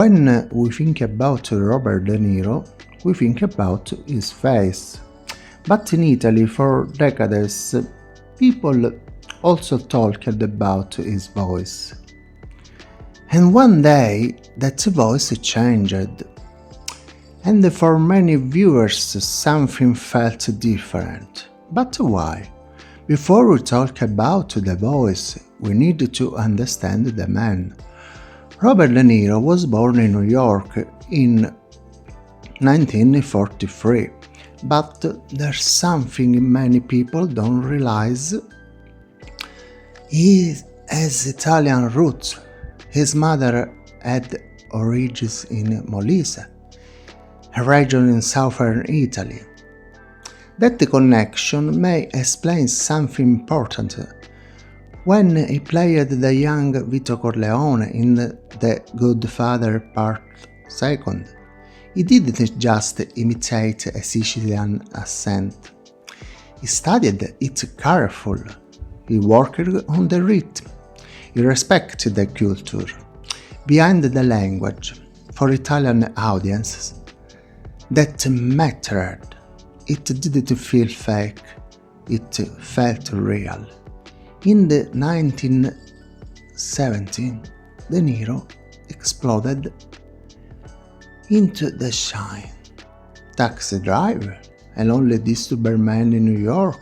When we think about Robert De Niro, we think about his face. But in Italy, for decades, people also talked about his voice. And one day, that voice changed. And for many viewers, something felt different. But why? Before we talk about the voice, we need to understand the man. Robert De Niro was born in New York in 1943, but there's something many people don't realize. He has Italian roots. His mother had origins in Molise, a region in southern Italy. That connection may explain something important. When he played the young Vito Corleone in The Godfather Part II, he didn't just imitate a Sicilian accent. He studied it carefully. He worked on the rhythm. He respected the culture behind the language. For Italian audiences, that mattered. It didn't feel fake. It felt real. In the 1970s, De Niro exploded into the shine. Taxi Driver, a lonely disturber man in New York.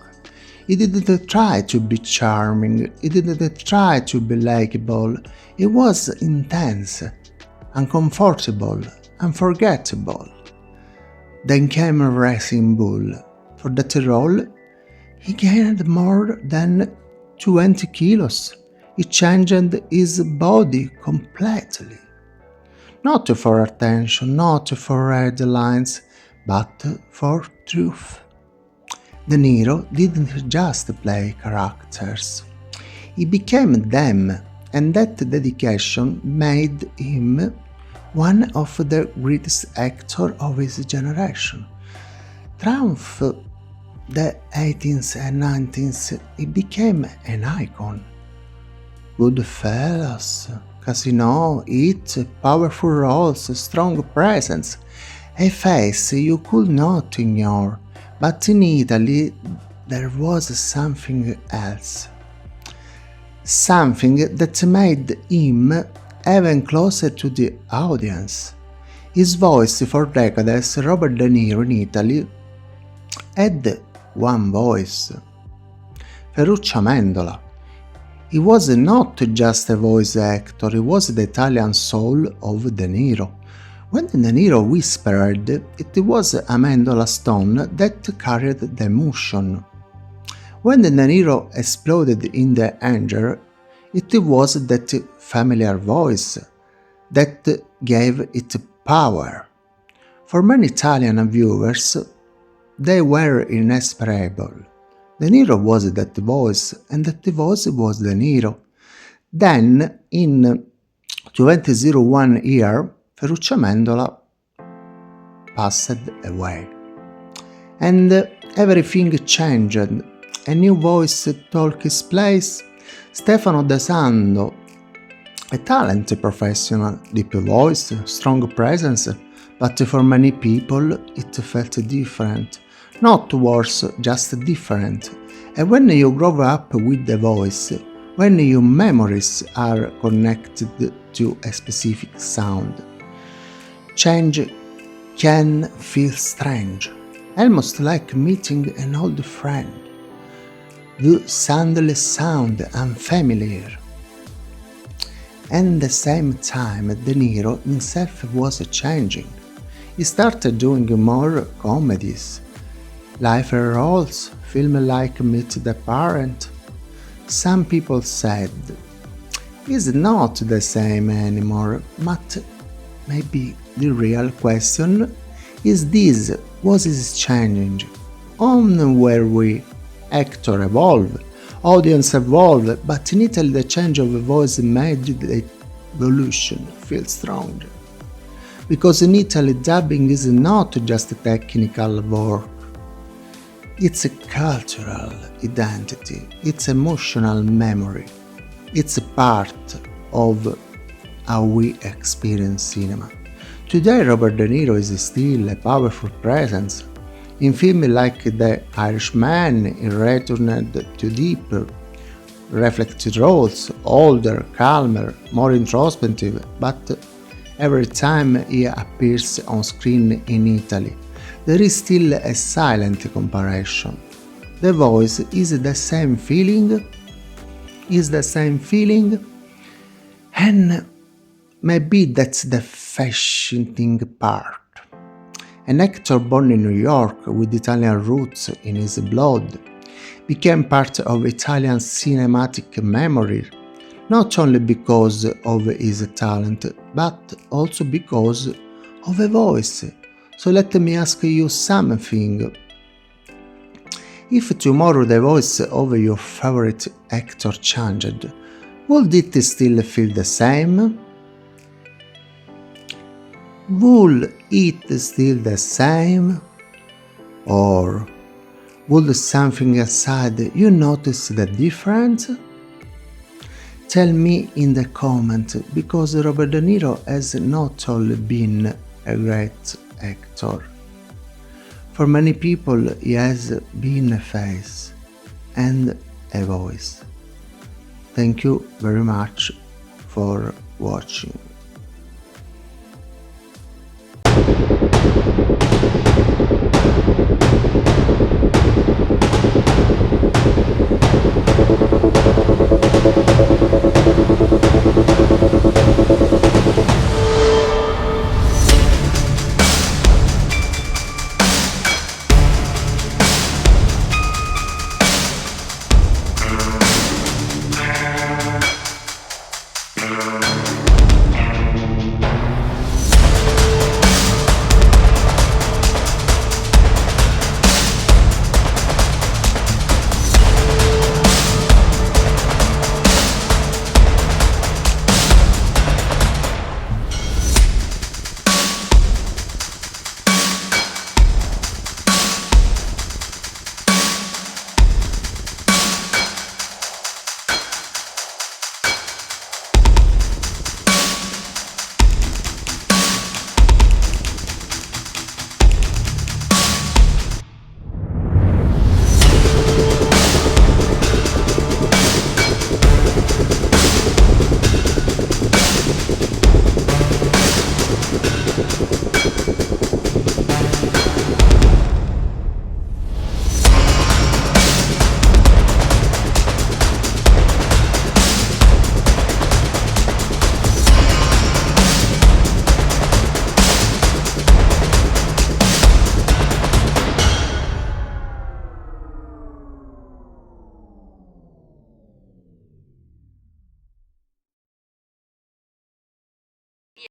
He didn't try to be charming, he didn't try to be likable. He was intense, uncomfortable, unforgettable. Then came Racing Bull. For that role, he gained more than 20 kilos. He changed his body completely. Not for attention, not for headlines, but for truth. De Niro didn't just play characters. He became them, and that dedication made him one of the greatest actors of his generation. Throughout the 18th and 19th, he became an icon. Goodfellas, Casino, It, powerful roles, strong presence, a face you could not ignore. But in Italy, there was something else. Something that made him even closer to the audience. His voice for decades, Robert De Niro in Italy had one voice. Ferruccio Amendola. He was not just a voice actor, he was the Italian soul of De Niro. When De Niro whispered, it was Amendola's tone that carried the emotion. When De Niro exploded in the anger, it was that familiar voice that gave it power. For many Italian viewers, they were inseparable. De Niro was that voice, and that voice was De Niro. Then, in 2001 year, Ferruccio Amendola passed away. And everything changed. A new voice took his place. Stefano De Sando, a talented professional, deep voice, strong presence, but for many people it felt different. Not worse, just different. And when you grow up with the voice, when your memories are connected to a specific sound, change can feel strange, almost like meeting an old friend. The suddenly sound unfamiliar. And at the same time, De Niro himself was changing. He started doing more comedies, life roles, films like Meet the Parent. Some people said, he's not the same anymore, but maybe the real question is this: what is changing? On where we actor evolve, audience evolve, but in Italy the change of voice made the evolution feel stronger. Because in Italy dubbing is not just a technical work, it's a cultural identity, it's emotional memory, it's a part of how we experience cinema. Today, Robert De Niro is still a powerful presence. In films like The Irishman, he returned to deeper, reflected roles, older, calmer, more introspective, but every time he appears on screen in Italy, there is still a silent comparison. The voice is the same feeling, and maybe that's the fascinating part. An actor born in New York with Italian roots in his blood became part of Italian cinematic memory, not only because of his talent, but also because of a voice. So let me ask you something. If tomorrow the voice of your favorite actor changed, would it still feel the same? Would it still the same? Or would something inside you notice the difference? Tell me in the comment, because Robert De Niro has not only been a great actor. For many people he has been a face and a voice. Thank you very much for watching.